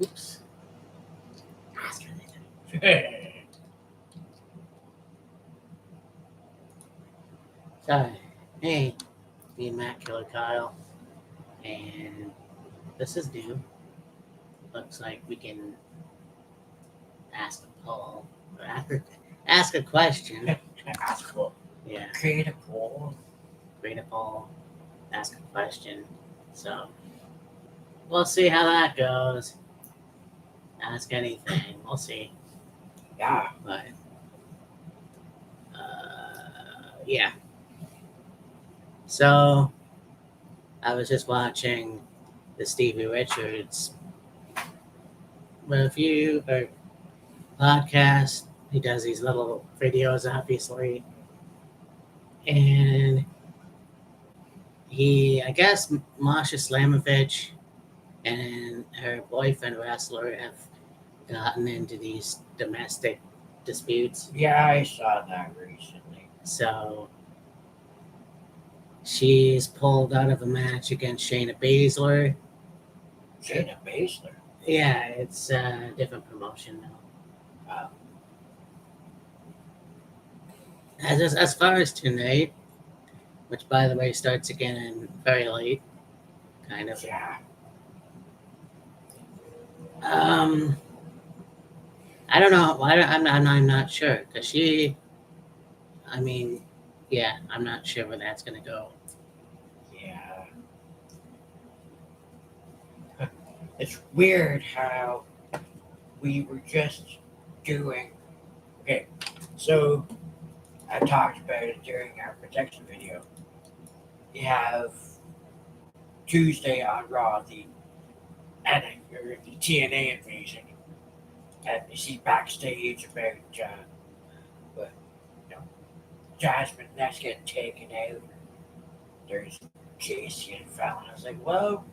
Oops. Ask anything. So, hey, me and Matt Killer Kyle, and this is new. Looks like we can ask a poll, or ask a question. Ask a poll. Yeah, Create a poll. create a poll, ask a question. So, we'll see how that goes. Ask anything, we'll see. Yeah. But, yeah. So, I was just watching the Stevie Richards review or podcast. He does these little videos, obviously. And I guess Masha Slamovich and her boyfriend wrestler have gotten into these domestic disputes. Yeah, I saw that recently. So she's pulled out of a match against Shayna Baszler. Shayna Baszler. Yeah, it's a different promotion now. As far as tonight, which by the way starts again very late, kind of. Yeah. I don't know. I'm not sure because I'm not sure where that's gonna go. Yeah. It's weird how we were just doing. Okay, so I talked about it during our protection video. You have Tuesday on Raw, the TNA invasion, and you see backstage about Jasmine that's getting taken out. There's JC and Fallon. I was like, well,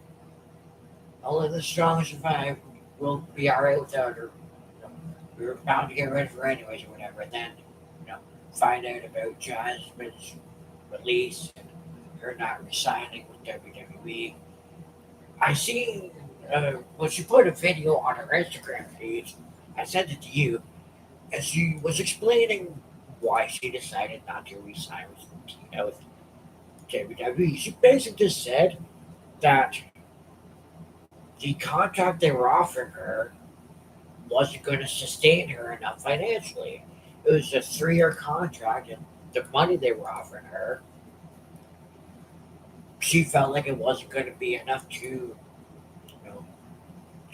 only the strong survive. We'll be alright without her. We were bound to get rid of her anyways or whatever. And then, find out about Jasmine's release and her not resigning with WWE. I seen she put a video on her Instagram page. I sent it to you, and she was explaining why she decided not to resign with WWE. She basically just said that the contract they were offering her wasn't going to sustain her enough financially. It was a 3-year contract, and the money they were offering her, she felt like it wasn't going to be enough to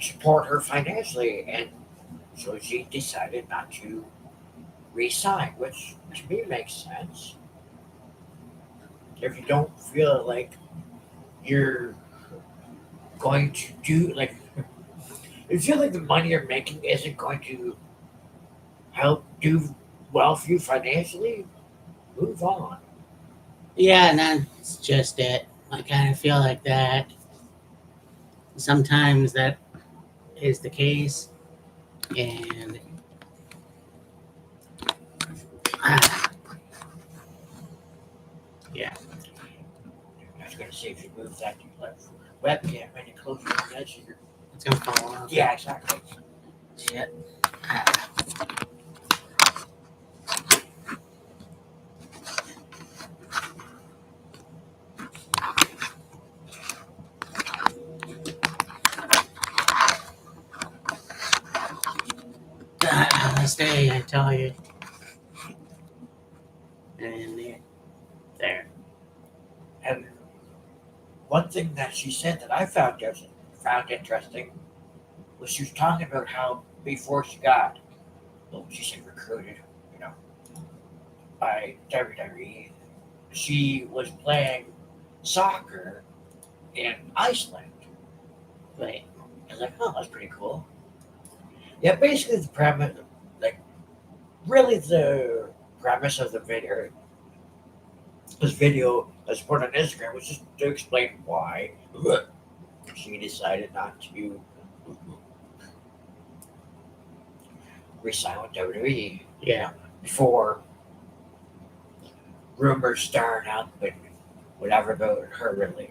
support her financially, and so she decided not to resign, which to me makes sense. If you don't feel like you're going to do, like, if you feel like the money you're making isn't going to help do well for you financially, move on. Yeah, and that's just it. I kind of feel like that. Sometimes that is the case, and yeah. I was going to say, if you move that webcam any closer to the edge, It's gonna fall off. yeah, exactly. Shit. This day, I tell you. And there. And one thing that she said that I found interesting was she was talking about how before she got, she said recruited, by WWE, she was playing soccer in Iceland. Right. I was like, oh, that's pretty cool. Yeah, basically the premise, really the premise of the video, this video that's put on Instagram was just to explain why she decided not to resign with WWE. Yeah. Before rumors started up and whatever about her, really,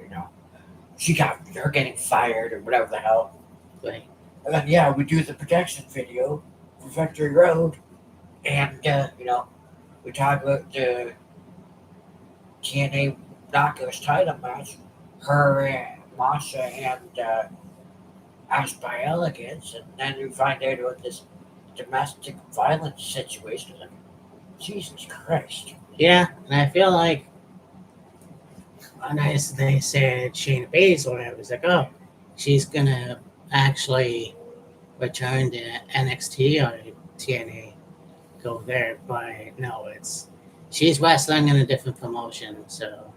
she got her getting fired or whatever the hell. Right. And then, yeah, we do the protection video for Victory Road. And, we talk about the TNA Knockouts title match. Her and Masha and Ash by Elegance. And then we find out about this domestic violence situation. Like, Jesus Christ. Yeah, and I feel like when they said Shayna Baszler, I was like, oh, she's gonna actually return to NXT or TNA, go there. But no, she's wrestling in a different promotion. So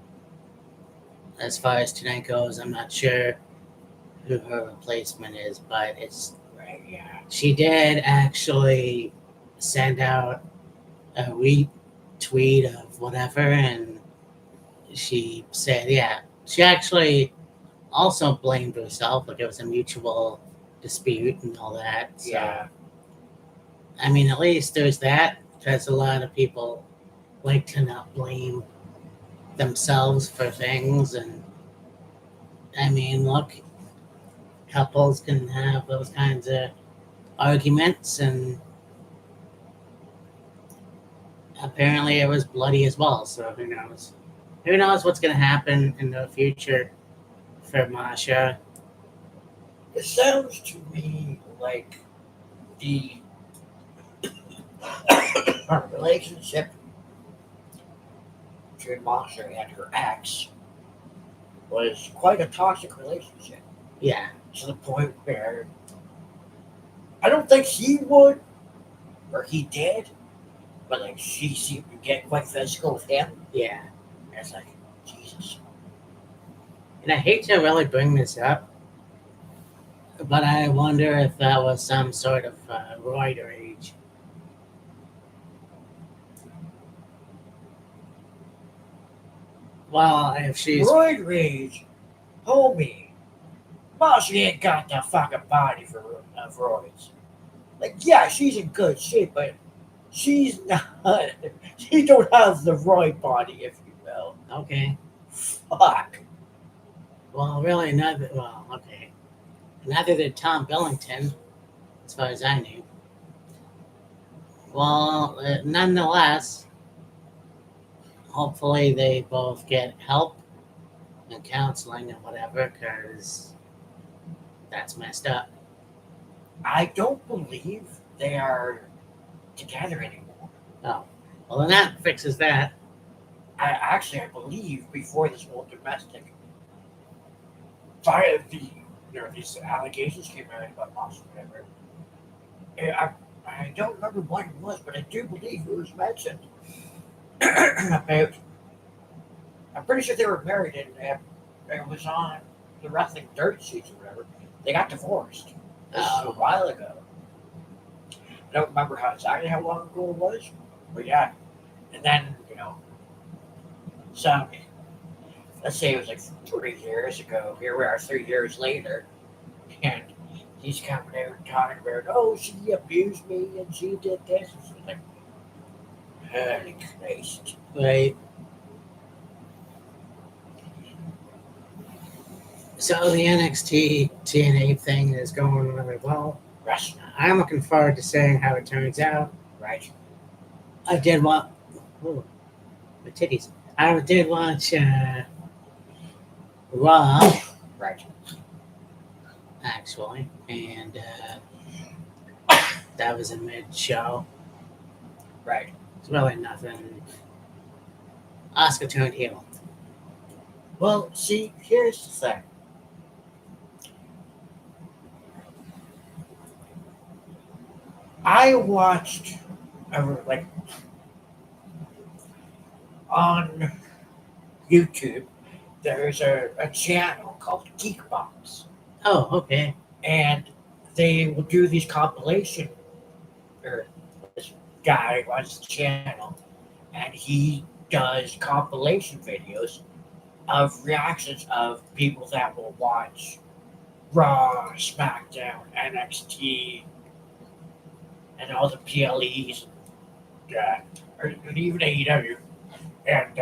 as far as tonight goes, I'm not sure who her replacement is, but Right, yeah. she did actually send out a retweet of whatever, and she said, yeah, she actually also blamed herself, like it was a mutual dispute and all that. So, Yeah. I mean, at least there's that, because a lot of people like to not blame themselves for things. And I mean, look, couples can have those kinds of arguments, and apparently it was bloody as well. So who knows? Who knows what's going to happen in the future for Masha? It sounds to me like the relationship between Masha and her ex was quite a toxic relationship. Yeah, To the point where I don't think he would, or he did, but like she seemed to get quite physical with him. yeah. And it's like, Jesus. And I hate to really bring this up, but I wonder if that was some sort of roid rage. Well, if she's Roid rage, homie. Masha ain't got the fucking body for roids. Like, yeah, she's in good shape, but she's not. She don't have the roid body, if you will. okay, Fuck. well, really, neither. Well, okay, neither did Tom Billington, as far as I knew. Well, nonetheless, hopefully they both get help and counseling and whatever, because that's messed up. I don't believe they are together anymore. Oh, well, then that fixes that. I believe before this whole domestic fire, these allegations came out about Masha, whatever. I don't remember what it was, but I do believe it was mentioned about. I'm pretty sure they were married, and it was on the wrestling dirt sheets or whatever. They got divorced. This is a while ago. I don't remember exactly how long ago it was, but yeah. And then so let's say it was like 3 years ago. Here we are, 3 years later, and he's coming out and talking about, oh, she abused me and she did this. And she's like, holy Christ. Right. So the NXT TNA thing is going really well. Wrestling, I'm looking forward to seeing how it turns out. right? I did watch. Oh, my titties. I did watch Raw, Right. actually, and that was a mid-show. Right. It's really nothing. Oscar turned heel. Well, see, here's the thing. I watched, like, on YouTube, there's a channel called Geekbox, Oh, okay. and they will do these compilation, or this guy runs the channel, and he does compilation videos of reactions of people that will watch Raw, SmackDown, NXT, and all the PLEs, and even AEW. And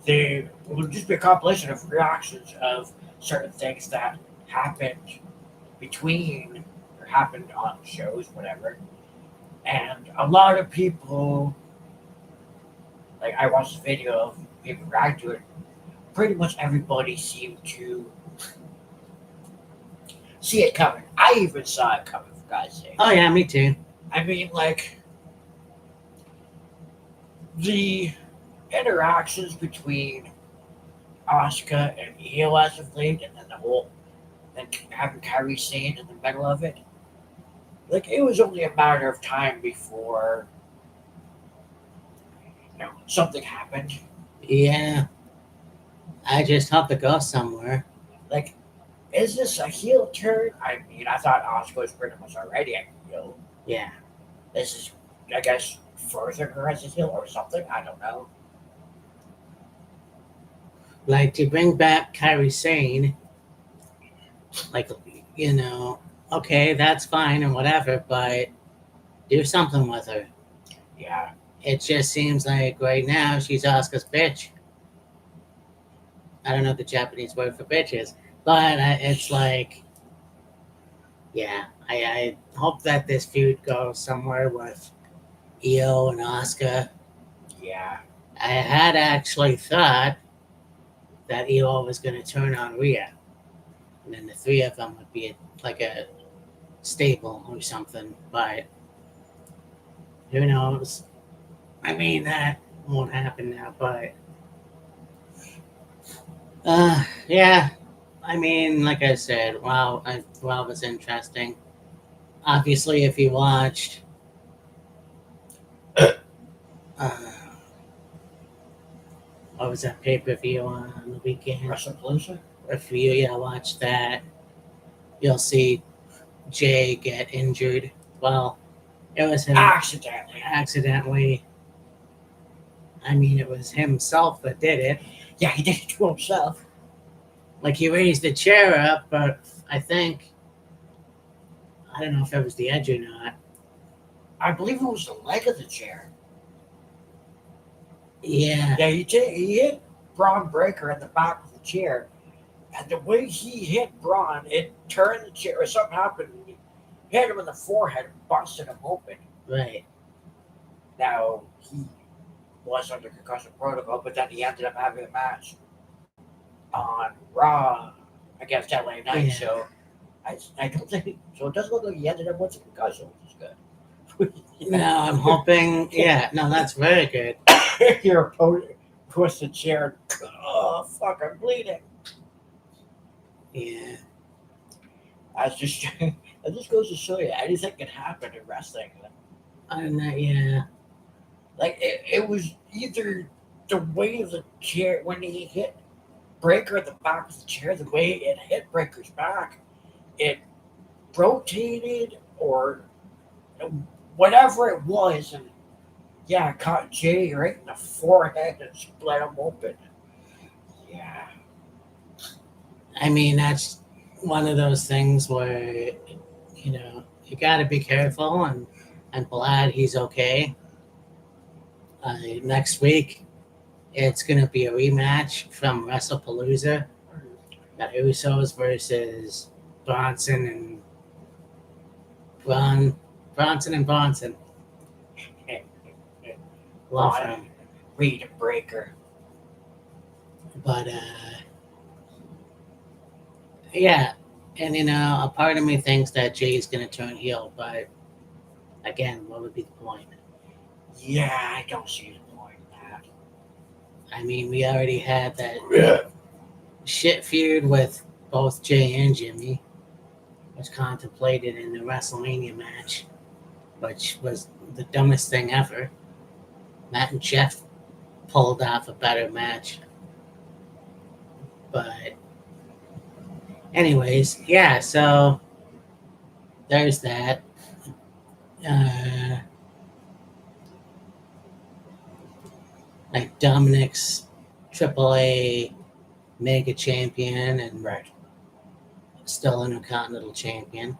they will just be a compilation of reactions of certain things that happened between or happened on shows, whatever. And a lot of people, like I watched a video of people react to it. Pretty much everybody seemed to see it coming. I even saw it coming, for God's sake. Oh yeah, me too. I mean, like the interactions between Asuka and Io as of late, and then the whole, and having Kyrie Sane in the middle of it. Like it was only a matter of time before, something happened. Yeah. I just hope to go somewhere. Like, is this a heel turn? I mean, I thought Asuka was pretty much already a heel. Yeah. This is, I guess, further her as a heel or something. I don't know. Like to bring back Kyrie Sane, like okay, that's fine and whatever, but do something with her. Yeah. It just seems like right now she's Asuka's bitch. I don't know the Japanese word for bitches, but it's like, yeah, I hope that this feud goes somewhere with Io and Asuka. Yeah. I had actually thought that Io was going to turn on Rhea, and then the three of them would be like a stable or something, but who knows? I mean, that won't happen now, but yeah. I mean, like I said, wow, wow, was interesting. Obviously, if you watched, what was that pay-per-view on the weekend? WrestlePalooza? If you watch that, you'll see Jay get injured. Well, it was him accidentally. I mean, it was himself that did it. Yeah, he did it to himself. Like he raised the chair up, but I don't know if it was the edge or not. I believe it was the leg of the chair. Yeah. Yeah, he hit Braun Breaker in the back of the chair. And the way he hit Braun, it turned the chair, or something happened. He hit him in the forehead and busted him open. Right. Now, he was under concussion protocol, but then he ended up having a match on Raw against LA Knight. Yeah. So I don't think so. It doesn't look like he ended up with a concussion, which is good. No, I'm hoping. Yeah, no, that's very good. Your opponent puts the chair. Oh fuck! I'm bleeding. Yeah. That just goes to show you anything can happen in wrestling. I'm not. Yeah. Like it was either the weight of the chair when he hit Breaker at the back of the chair, the way it hit Breaker's back, it rotated or whatever it was, and yeah, caught Jay right in the forehead and split him open. Yeah. I mean, that's one of those things where you got to be careful, and I'm glad he's okay. Next week, it's going to be a rematch from WrestlePalooza. Got Usos versus Bronson and Bronson. Love him. Reed and Breaker. But yeah, and a part of me thinks that Jay's going to turn heel, but again, what would be the point? Yeah, I don't see the point in that. I mean, we already had that shit feud with both Jay and Jimmy, was contemplated in the WrestleMania match, which was the dumbest thing ever. Matt and Jeff pulled off a better match. But anyways, yeah, so there's that. Like Dominic's AAA mega champion and Right. still Intercontinental champion.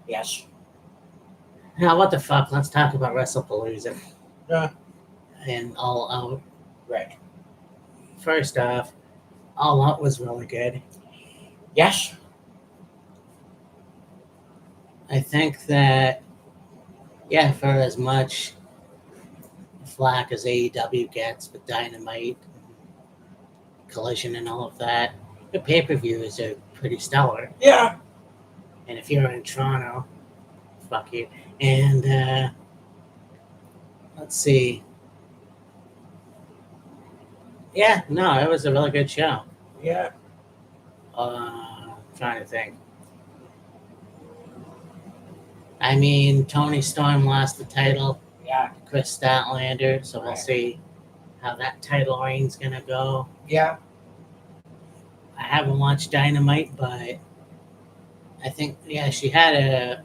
Yes. Now, what the fuck? Let's talk about WrestlePalooza. Yeah. And All Out. Right. First off, All Out was really good. Yes. I think that, yeah, for as much flack as AEW gets with Dynamite, Collision, and all of that, the pay per views are pretty stellar. Yeah. And if you're in Toronto, fuck you. And let's see. Yeah, no, it was a really good show. Yeah. Trying to think. I mean, Tony Storm lost the title Yeah. to Chris Statlander, so we'll Right. see how that title reign's gonna go. Yeah. I haven't watched Dynamite, but I think, yeah, she had a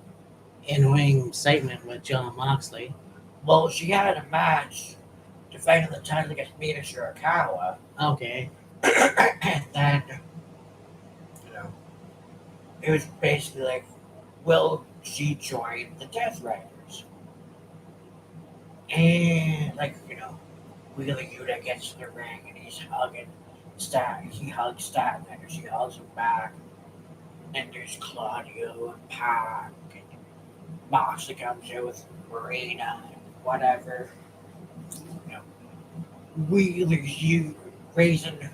in-ring segment with John Moxley. Well, she had a match defending the title against Mina Shirakawa. Okay. And then, you know, it was basically like, will she join the Death Riders? And, like, you know, Wheeler Yuta gets in the ring and he's hugging he hugs Statlander, she hugs him back. And there's Claudio and Pac, and Moxley comes in with Marina and whatever. You know, Wheeler's you raising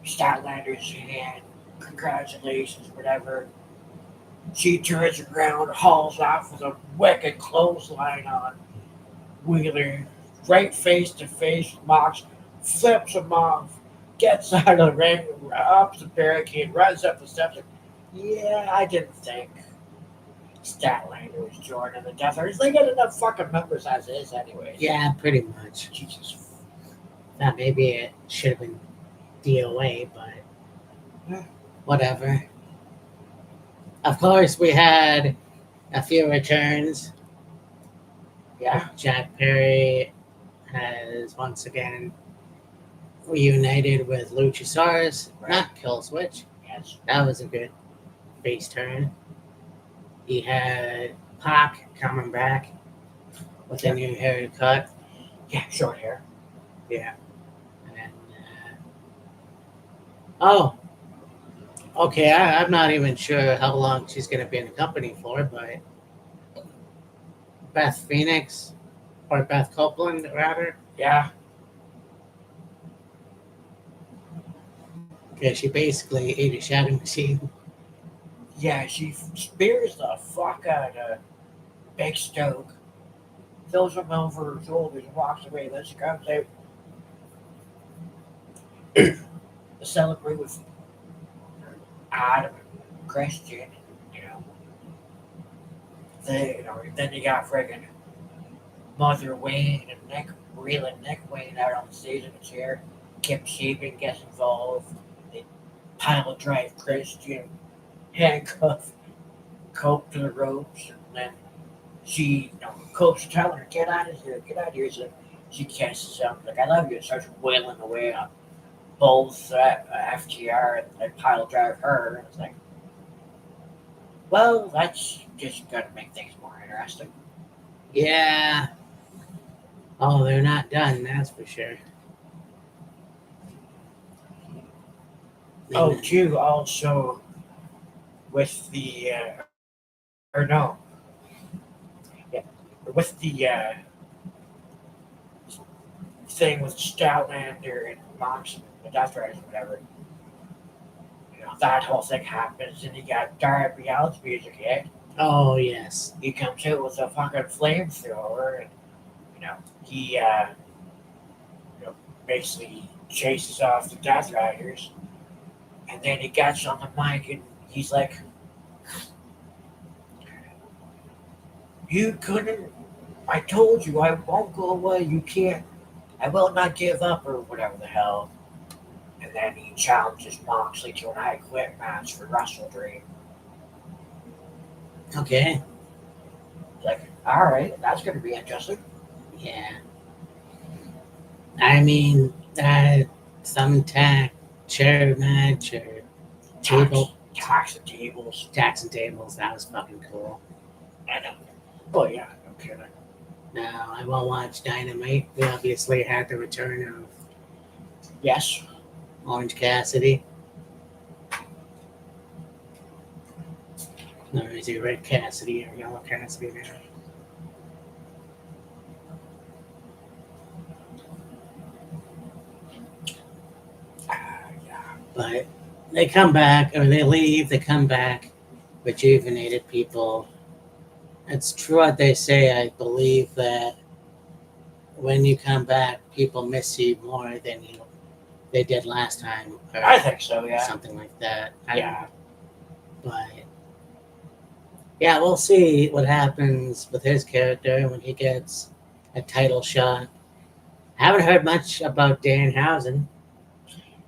Statlander's hand, congratulations, whatever. She turns around, hauls off with a wicked clothesline on Wheeler, right face to face with Mox, flips him off, gets out of the ring, up the barricade, runs up the steps. Yeah, I didn't think Statlander was joining the Death Riders. They got enough fucking members as is, anyways. Yeah, pretty much. Jesus. Thought maybe it should have been DOA, but whatever. Of course, we had a few returns. Yeah. Jack Perry has once again reunited with Luchasaurus, Right. not Killswitch. Yes. That was a good face turn. He had Pac coming back with a new haircut. Yeah, short hair. Yeah. And then, oh, okay. I'm not even sure how long she's going to be in the company for, but Beth Phoenix, or Beth Copeland, rather. Yeah. Yeah, she basically ate a shadow machine. Yeah, she spears the fuck out of Big Stoke, throws him over her shoulders and walks away. Then she comes out to celebrate with Adam and Christian, you know. Then you got friggin' Mother Wayne and Nick Wayne out on the stage in a chair. Kip Sabian gets involved. They pile drive Christian, handcuff Cope to the ropes, and then Cope's telling her, get out of here. So she kisses him, like, I love you, and starts wailing away on both FTR and pile drive her. And it's like, well, that's just going to make things more interesting. Yeah. Oh, they're not done, that's for sure. Oh, too, also with the, with the thing with Statlander and Mox and the Death Riders or whatever, you know, that whole thing happens, and you got Darby Allin's music hit. Oh, yes. He comes out with a fucking flamethrower, and, you know, he, basically chases off the Death Riders, and then he gets on the mic, and he's like, you couldn't, I told you I won't go away, you can't, I will not give up, or whatever the hell. And then he challenges Moxley to an I Quit match for Wrestle Dream. Okay. Like, alright, that's going to be interesting. Yeah. I mean, some chair match or table. Tax and tables. Tax and tables, that was fucking cool. I know. Oh, yeah, no kidding. No, I won't watch Dynamite. We obviously had the return of Yes. Orange Cassidy. Or is he Red Cassidy or Yellow Cassidy now? Yeah. But they come back, or they leave, they come back, rejuvenated people. It's true what they say. I believe that when you come back, people miss you more than they did last time, or I think so, yeah. something like that. Yeah. But yeah, we'll see what happens with his character when he gets a title shot. I haven't heard much about Danhausen.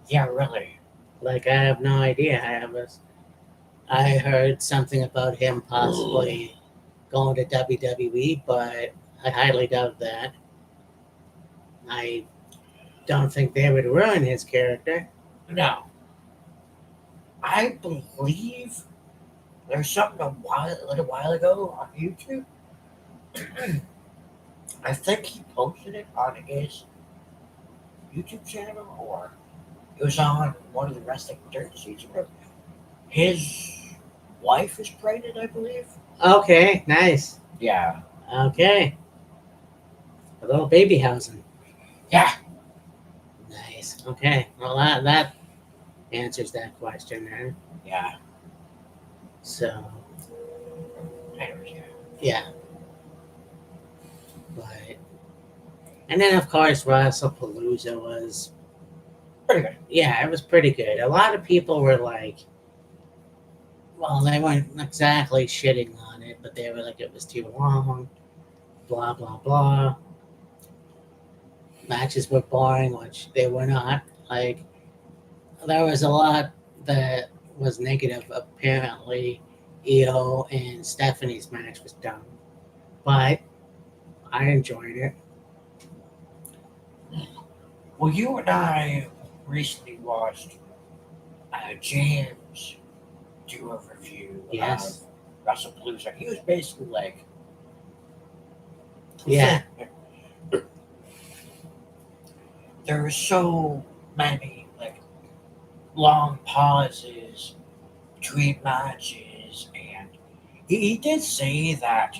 Yeah, really. Like, I have no idea. I heard something about him possibly going to WWE, but I highly doubt that. I don't think they would ruin his character. No. I believe there's something a little while ago on YouTube. I think he posted it on his YouTube channel, or it was on one of the wrestling dirt sheets. His wife is pregnant, I believe. Okay, nice. Yeah. Okay. A little baby housing. Yeah. Nice. Okay. Well, that answers that question then. Yeah. So, Anyways, yeah. yeah. But, and then, of course, WrestlePalooza was, Pretty good. yeah, it was pretty good. A lot of people were like, well, they weren't exactly shitting on it, but they were like, it was too long, blah, blah, blah. Matches were boring, which they were not. Like, there was a lot that was negative. Apparently, Io and Stephanie's match was dumb, but I enjoyed it. Well, you and I recently watched James do a review Yes. of WrestlePalooza. He was basically like, Yeah. there were so many like long pauses between matches, and he did say that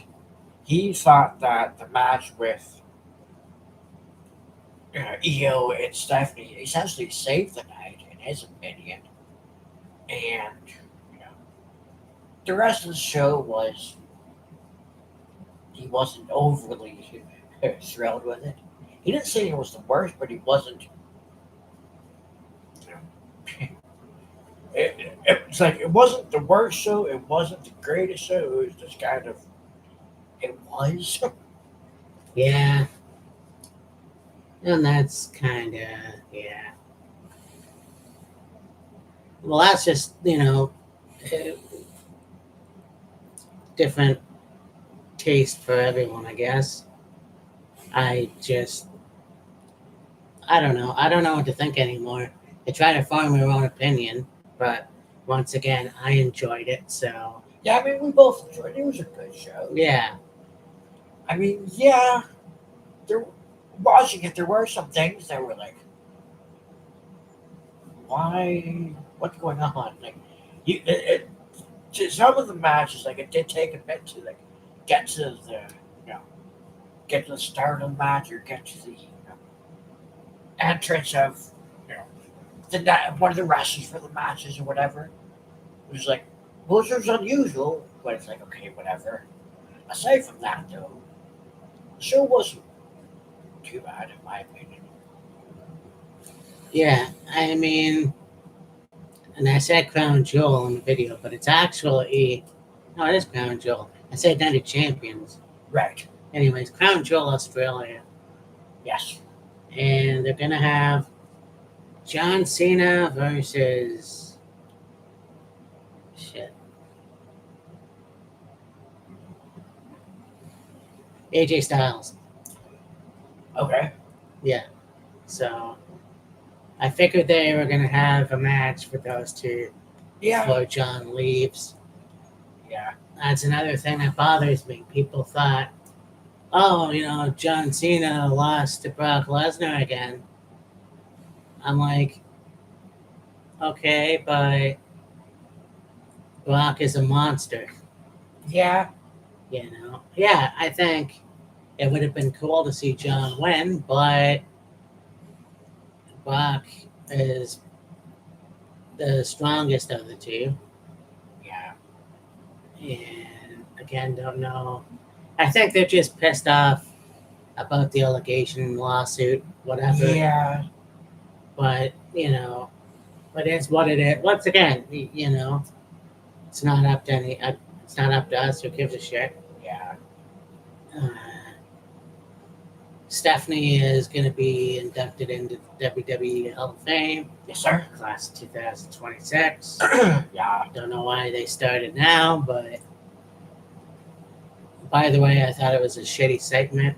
he thought that the match with Io and Stephanie essentially saved the night, in his opinion. And you know, the rest of the show was he wasn't overly thrilled with it. He didn't say it was the worst, but he wasn't. You know, it's like it wasn't the worst show. It wasn't the greatest show. It was just kind of. It was. Yeah. And that's kind of, yeah. Well, that's just, different taste for everyone, I guess. I just, I don't know. I don't know what to think anymore. I try to form my own opinion, but once again, I enjoyed it, so Yeah, I mean, we both enjoyed it. It was a good show. yeah. I mean, yeah, there watching it, there were some things that were like, why? What's going on? Like, some of the matches, like it did take a bit to like get to the, you know, get to the start of the match or get to the entrance of, you know, one of the wrestlers for the matches or whatever. It was like, well, it was unusual, but it's like, okay, whatever. Aside from that, though, the show wasn't too bad, in my opinion. Yeah, I mean, and I said Crown Jewel in the video, but it's actually, no, it is Crown Jewel. I said Night of Champions. Right. Anyways, Crown Jewel Australia. Yes. And they're going to have John Cena versus, shit, AJ Styles. Okay. Yeah. So I figured they were going to have a match for those two Yeah. before John leaves. Yeah. That's another thing that bothers me. People thought, oh, John Cena lost to Brock Lesnar again. I'm like, okay, but Brock is a monster. Yeah. Yeah, I think it would have been cool to see John win, but Bach is the strongest of the two. Yeah. And again, don't know. I think they're just pissed off about the allegation lawsuit, whatever. Yeah. But but it's what it is. Once again, it's not up to it's not up to us. Who gives a shit? Yeah. Uh, Stephanie is going to be inducted into WWE Hall of Fame, Yes, sir. class of 2026. Yeah. Don't know why they started now, but by the way, I thought it was a shitty segment.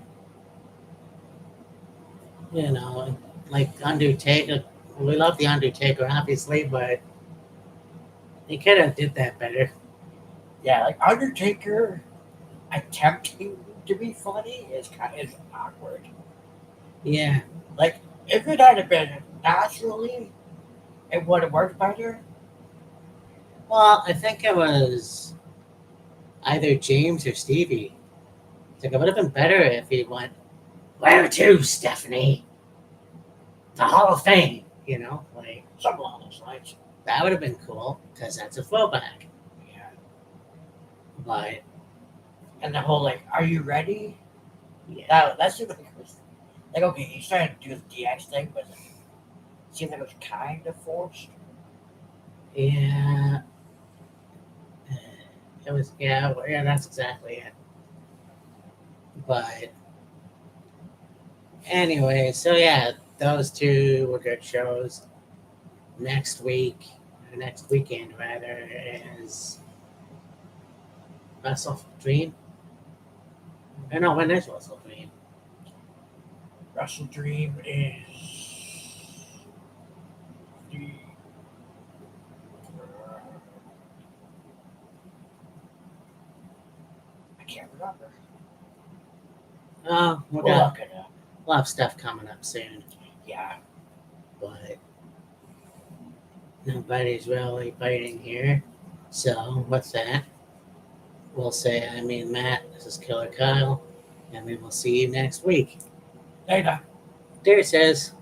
Like Undertaker. We love the Undertaker, obviously, but they could have did that better. Yeah. Like Undertaker attempting to be funny is kind of awkward. Yeah, Like if it had been naturally, it would have worked better. well, I think it was either James or Stevie. It's like it would have been better if he went, "Where to, Stephanie? The Hall of Fame." Like Something along those lines. that would have been cool because that's a throwback. Yeah. But And the whole like, are you ready? yeah, That seemed like it was like okay, he's trying to do the DX thing, but it seemed like it was kind of forced. yeah, it was. Yeah, that's exactly it. But anyway, so yeah, those two were good shows. Next week, or next weekend rather, is Wrestle Dream. I know when is Wrestle Dream. Wrestle Dream is the I can't remember. Oh, We'll look it up. we'll have stuff coming up soon, Yeah. but nobody's really fighting here. So what's that? We'll say, Matt, this is Killer Kyle, and we will see you next week. Later. There it says.